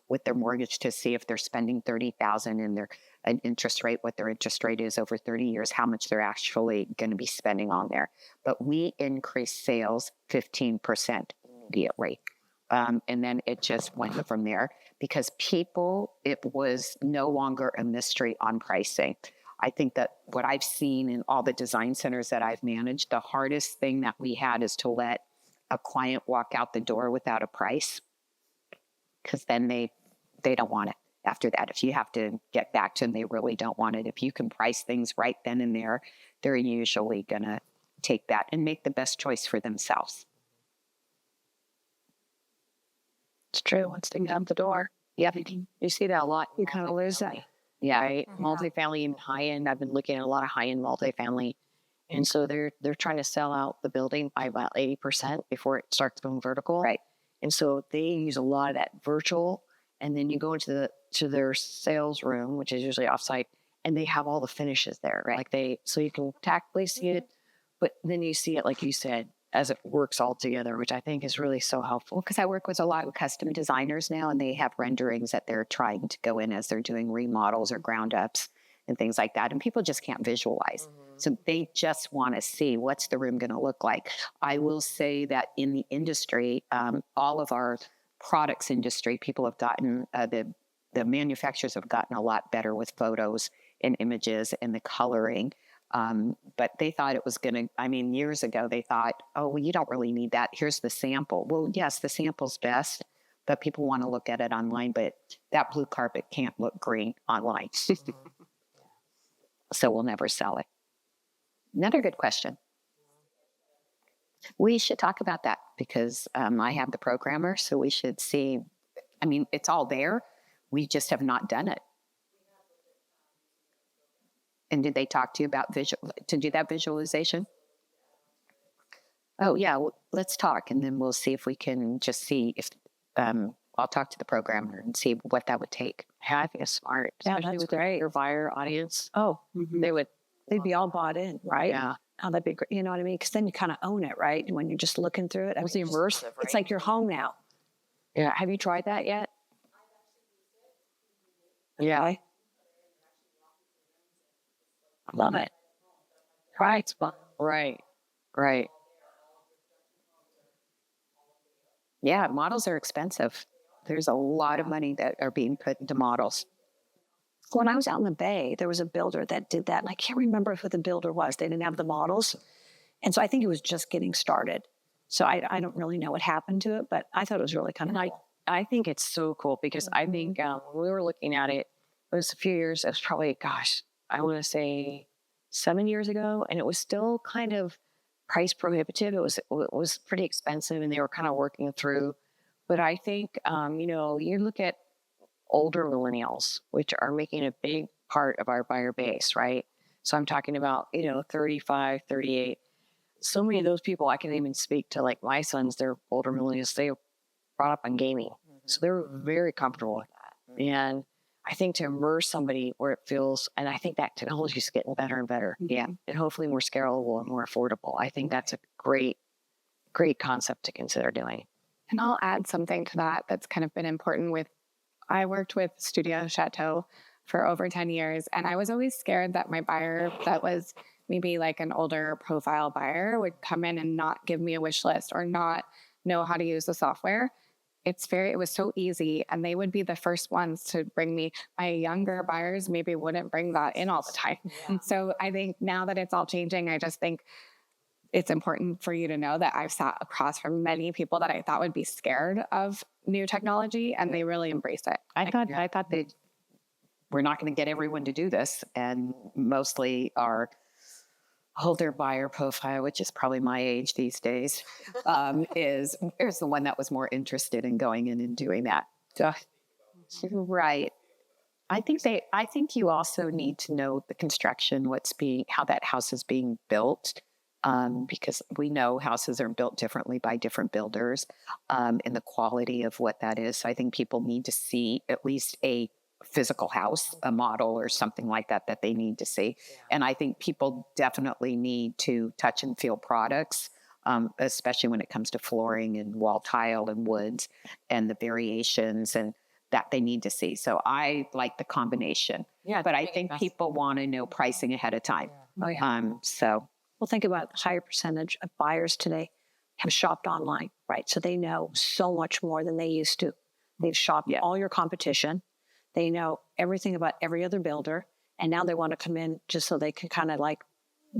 [SPEAKER 1] with their mortgage to see if they're spending $30,000 in their an interest rate, what their interest rate is over 30 years, how much they're actually going to be spending on there. But we increased sales 15% immediately. And then it just went from there because it was no longer a mystery on pricing. I think that what I've seen in all the design centers that I've managed, the hardest thing that we had is to let a client walk out the door without a price, because then they don't want it. After that, if you have to get back to them, they really don't want it. If you can price things right then and there, they're usually going to take that and make the best choice for themselves.
[SPEAKER 2] It's true. Once they get out the door.
[SPEAKER 6] Yeah, you see that a lot.
[SPEAKER 7] You kind of lose that.
[SPEAKER 6] Yeah, right. Multifamily and high end. I've been looking at a lot of high end multifamily, and so they're trying to sell out the building by about 80% before it starts going vertical.
[SPEAKER 1] Right.
[SPEAKER 6] And so they use a lot of that virtual. And then you go into their sales room, which is usually offsite, and they have all the finishes there, right? So you can tactfully see it, but then you see it, like you said, as it works all together, which I think is really so helpful.
[SPEAKER 1] Because I work with a lot of custom designers now, and they have renderings that they're trying to go in as they're doing remodels or ground ups and things like that. And people just can't visualize. So they just want to see what's the room going to look like. I will say that in the industry, all of our products industry, people have gotten, the manufacturers have gotten a lot better with photos and images and the coloring. But they thought it was going to, years ago, they thought, oh, well, you don't really need that. Here's the sample. Well, yes, the sample's best, but people want to look at it online, but that blue carpet can't look green online. So we'll never sell it. Another good question. We should talk about that because I have the programmer, so we should see. It's all there. We just have not done it. And did they talk to you about to do that visualization? Oh, yeah. Well, let's talk, and then we'll see if we can just see if I'll talk to the programmer and see what that would take.
[SPEAKER 6] Yeah, I think it's smart.
[SPEAKER 7] Yeah,
[SPEAKER 6] Especially
[SPEAKER 7] that's
[SPEAKER 6] with
[SPEAKER 7] great.
[SPEAKER 6] your buyer audience.
[SPEAKER 7] Oh,
[SPEAKER 6] They'd
[SPEAKER 7] be all bought in, right?
[SPEAKER 6] Yeah.
[SPEAKER 7] Oh, that'd be great. You know what I mean? Because then you kind of own it, right? When you're just looking through it.
[SPEAKER 6] It's immersive, right?
[SPEAKER 7] It's like you're home now.
[SPEAKER 6] Yeah. Have you tried that yet? Yeah.
[SPEAKER 7] Okay?
[SPEAKER 2] I love it. Right.
[SPEAKER 6] Right.
[SPEAKER 1] Yeah, models are expensive. There's a lot of money that are being put into models.
[SPEAKER 7] When I was out in the Bay, there was a builder that did that. And I can't remember who the builder was. They didn't have the models. And so I think it was just getting started. So I don't really know what happened to it, but I thought it was really kind of
[SPEAKER 6] And
[SPEAKER 7] cool.
[SPEAKER 6] I think it's so cool because I think when we were looking at it, it was a few years, it was probably, gosh, I want to say 7 years ago, and it was still kind of price prohibitive. It was pretty expensive, and they were kind of working through. But I think, you look at older millennials, which are making a big part of our buyer base, right? So I'm talking about, 35, 38. So many of those people, I can even speak to, like my sons, they're older millennials. They were brought up on gaming. So they're very comfortable with that. And I think to immerse somebody where it feels, and I think that technology is getting better and better. Yeah. And hopefully more scalable and more affordable. I think that's a great, great concept to consider doing.
[SPEAKER 4] And I'll add something to that that's kind of been important I worked with Studio Chateau for over 10 years, and I was always scared that my buyer that was maybe like an older profile buyer would come in and not give me a wish list or not know how to use the software. It was so easy, and they would be the first ones to bring me. My younger buyers maybe wouldn't bring that in all the time. Yeah. So I think now that it's all changing, I just think it's important for you to know that I've sat across from many people that I thought would be scared of new technology, and they really embrace it.
[SPEAKER 1] I thought that we're not going to get everyone to do this, and mostly our older buyer profile, which is probably my age these days, is the one that was more interested in going in and doing that. Right. I think you also need to know the construction, how that house is being built, because we know houses are built differently by different builders, and the quality of what that is. So I think people need to see at least a physical house, a model or something like that they need to see. Yeah. And I think people definitely need to touch and feel products, especially when it comes to flooring and wall tile and woods and the variations and that they need to see. So I like the combination. Yeah, but I think people want to know pricing ahead of time. Yeah. Oh, yeah.
[SPEAKER 7] Well, think about a higher percentage of buyers today have shopped online, right? So they know so much more than they used to. They've shopped all your competition. They know everything about every other builder. And now they want to come in just so they can kind of like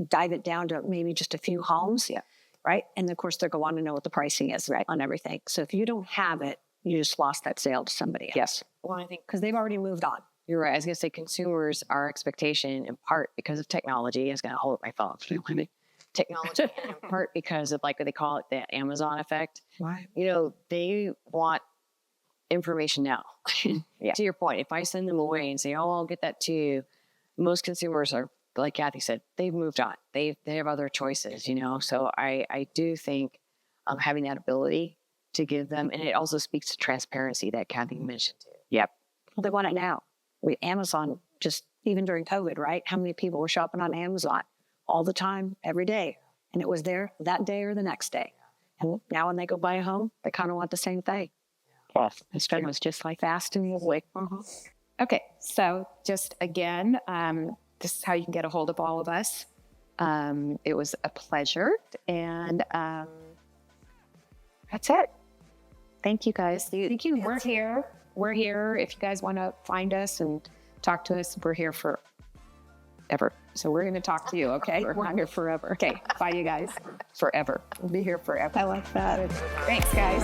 [SPEAKER 7] dive it down to maybe just a few homes. Yeah. Right. And of course, they're going to want to know what the pricing is on everything. So if you don't have it, you just lost that sale to somebody else.
[SPEAKER 6] Yes. Well, I think
[SPEAKER 7] because they've already moved on.
[SPEAKER 6] You're right. I was going to say consumers, our expectation in part because of technology, I was going to hold up my phone. Technology in part because of like what they call it, the Amazon effect. Right. They want information now. Yeah. To your point, if I send them away and say, I'll get that to you, most consumers are, like Kathy said, they've moved on. They have other choices, So I do think having that ability to give them, and it also speaks to transparency that Kathy mentioned too. Yep.
[SPEAKER 7] Well, they want it now. Amazon, just even during COVID, right? How many people were shopping on Amazon all the time, every day? And it was there that day or the next day. And now when they go buy a home, they kind of want the same thing.
[SPEAKER 6] Yes.
[SPEAKER 7] It was just like fast and quick.
[SPEAKER 1] Okay. So just again, this is how you can get a hold of all of us. It was a pleasure. And that's it. Thank you guys. Thank you. We're here. We're here. If you guys want to find us and talk to us, we're here forever. So we're going to talk to you, okay?
[SPEAKER 7] We're here forever.
[SPEAKER 1] Okay. Bye, you guys. Forever. We'll be here forever.
[SPEAKER 7] I like that.
[SPEAKER 1] Thanks, guys.